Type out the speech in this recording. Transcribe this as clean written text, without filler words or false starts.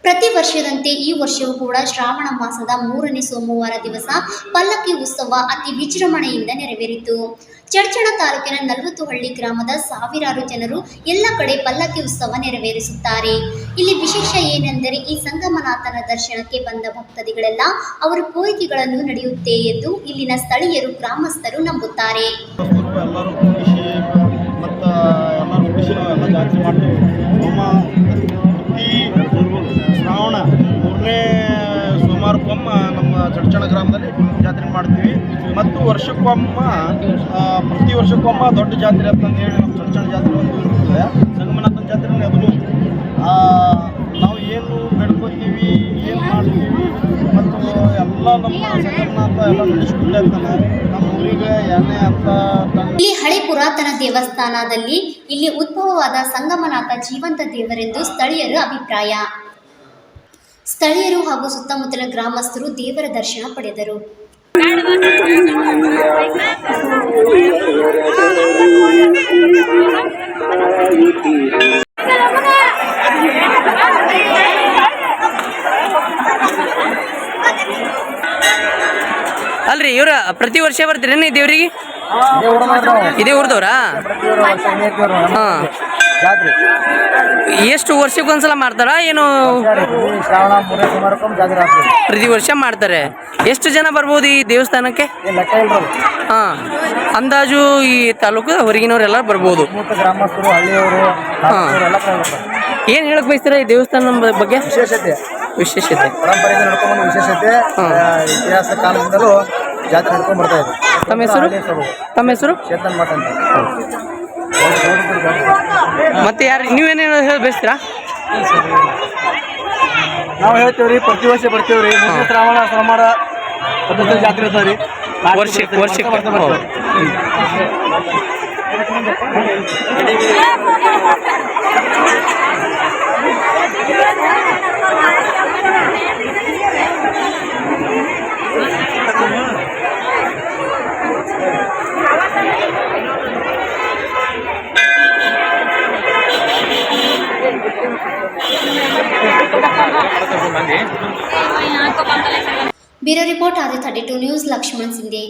ಪ್ರತಿ ವರ್ಷದಂತೆ ಈ ವರ್ಷವೂ ಕೂಡ ಶ್ರಾವಣ ಮಾಸದ 3ನೇ ಸೋಮವಾರ ದಿವಸ ಪಲ್ಲಕ್ಕಿ ಉತ್ಸವ ಅತಿ ವಿಜೃಂಭಣೆಯಿಂದ ನೆರವೇರಿತು. ಚಡ್ಚಣ ತಾಲೂಕಿನ 40 ಹಳ್ಳಿ ಗ್ರಾಮದ ಸಾವಿರಾರು ಜನರು ಎಲ್ಲ ಕಡೆ ಪಲ್ಲಕ್ಕಿ ಉತ್ಸವ ನೆರವೇರಿಸುತ್ತಾರೆ. ಇಲ್ಲಿ ವಿಶೇಷ ಏನೆಂದರೆ ಈ ಸಂಗಮನಾಥನ ದರ್ಶನಕ್ಕೆ ಬಂದ ಭಕ್ತಾದಿಗಳೆಲ್ಲ ಅವರ ಕೋರಿಕೆಗಳನ್ನು ನಡೆಯುತ್ತೆ ಎಂದು ಇಲ್ಲಿನ ಸ್ಥಳೀಯರು ಗ್ರಾಮಸ್ಥರು ನಂಬುತ್ತಾರೆ. ಶ್ರಾವಣ 3ನೇ ಸೋಮವಾರಕ್ಕೊಮ್ಮ ನಮ್ಮ ಚಡ್ಚಣ ಗ್ರಾಮದಲ್ಲಿ ಜಾತ್ರೆ ಮಾಡ್ತೀವಿ ಮತ್ತು ಪ್ರತಿ ವರ್ಷಕ್ಕೊಮ್ಮ ದೊಡ್ಡ ಜಾತ್ರೆ ಅಂತಂದು ಹೇಳಿ ನಮ್ಮ ಚಡ್ಚಣ ಜಾತ್ರೆ ಒಂದು ಇರ್ತದೆ. ಸಂಗಮನಾಥನ ಜಾತ್ರೆ ಅದನ್ನು ನಾವು ಏನು ಬೆಳ್ಕೊತೀವಿ, ಏನು ಮಾಡ್ತೀವಿ ಮತ್ತು ಎಲ್ಲ ನಮ್ಮ ಸಂಗಮನಾಥ ಎಲ್ಲ ನಡೆಸ್ಕೊಂಡೇ ಇರ್ತಾನೆ. ನಮ್ಮ ಊರಿಗೆ ಎಣ್ಣೆ ಅಂತ ಇಲ್ಲಿ ಹಳೆ ಪುರಾತನ ದೇವಸ್ಥಾನದಲ್ಲಿ ಇಲ್ಲಿ ಉದ್ಭವವಾದ ಸಂಗಮನಾಥ ಜೀವಂತ ದೇವರೆಂದು ಸ್ಥಳೀಯರ ಅಭಿಪ್ರಾಯ. ಸ್ಥಳೀಯರು ಹಾಗೂ ಸುತ್ತಮುತ್ತಲ ಗ್ರಾಮಸ್ಥರು ದೇವರ ದರ್ಶನ ಪಡೆದರು. ಅಲ್ರಿ ಇವ್ರ ಪ್ರತಿ ವರ್ಷ ಬರ್ತೀರೇನು ಈ ದೇವ್ರಿಗೆ? ಇದೇ ಊರ್ದವ್ರಾ? ಹಾಂ. ಎಷ್ಟು ವರ್ಷಕ್ಕೊಂದ್ಸಲ ಮಾಡ್ತಾರ ಏನು? ಪ್ರತಿ ವರ್ಷ ಮಾಡ್ತಾರೆ. ಎಷ್ಟು ಜನ ಬರ್ಬೋದು ಈ ದೇವಸ್ಥಾನಕ್ಕೆ? ಹಾಂ, ಅಂದಾಜು ಈ ತಾಲೂಕು ಹೊರಗಿನವರೆಲ್ಲ ಬರ್ಬೋದು. ಹಾಂ, ಏನು ಹೇಳಕ್ ಬಯಸ್ತೀರಾ ಈ ದೇವಸ್ಥಾನ ಬಗ್ಗೆ? ವಿಶೇಷತೆ ವಿಶೇಷತೆ ಇತಿಹಾಸ ಕಾಲದಿಂದಲೂ ಜಾತ್ರೆ ನಡ್ಕೊಂಡು ಬರ್ತಾ ಇದೆ. ತಮ್ಮ ಹೆಸರು ಚೇತನ್ ಮಠ ಅಂತ. ಮತ್ತೆ ಯಾರು ನೀವೇನೇನು ಹೇಳಿ ಬಯಸ್ತೀರಾ? ನಾವು ಹೇಳ್ತೇವೆ ರೀ, ಪ್ರತಿ ವರ್ಷ ಬರ್ತೀವಿ ರೀ. ಶ್ರಾವಣ ಸೋಮವಾರ ಜಾತ್ರೆ ಇರ್ತಾವೆ ರೀ. ವರ್ಷಕ್ಕೆ ಬ್ಯೂರೋ ರಿಪೋರ್ಟ್ ಆದಿ 32 ನ್ಯೂಸ್ ಲಕ್ಷ್ಮಣ್ ಸಿಂಧೆ.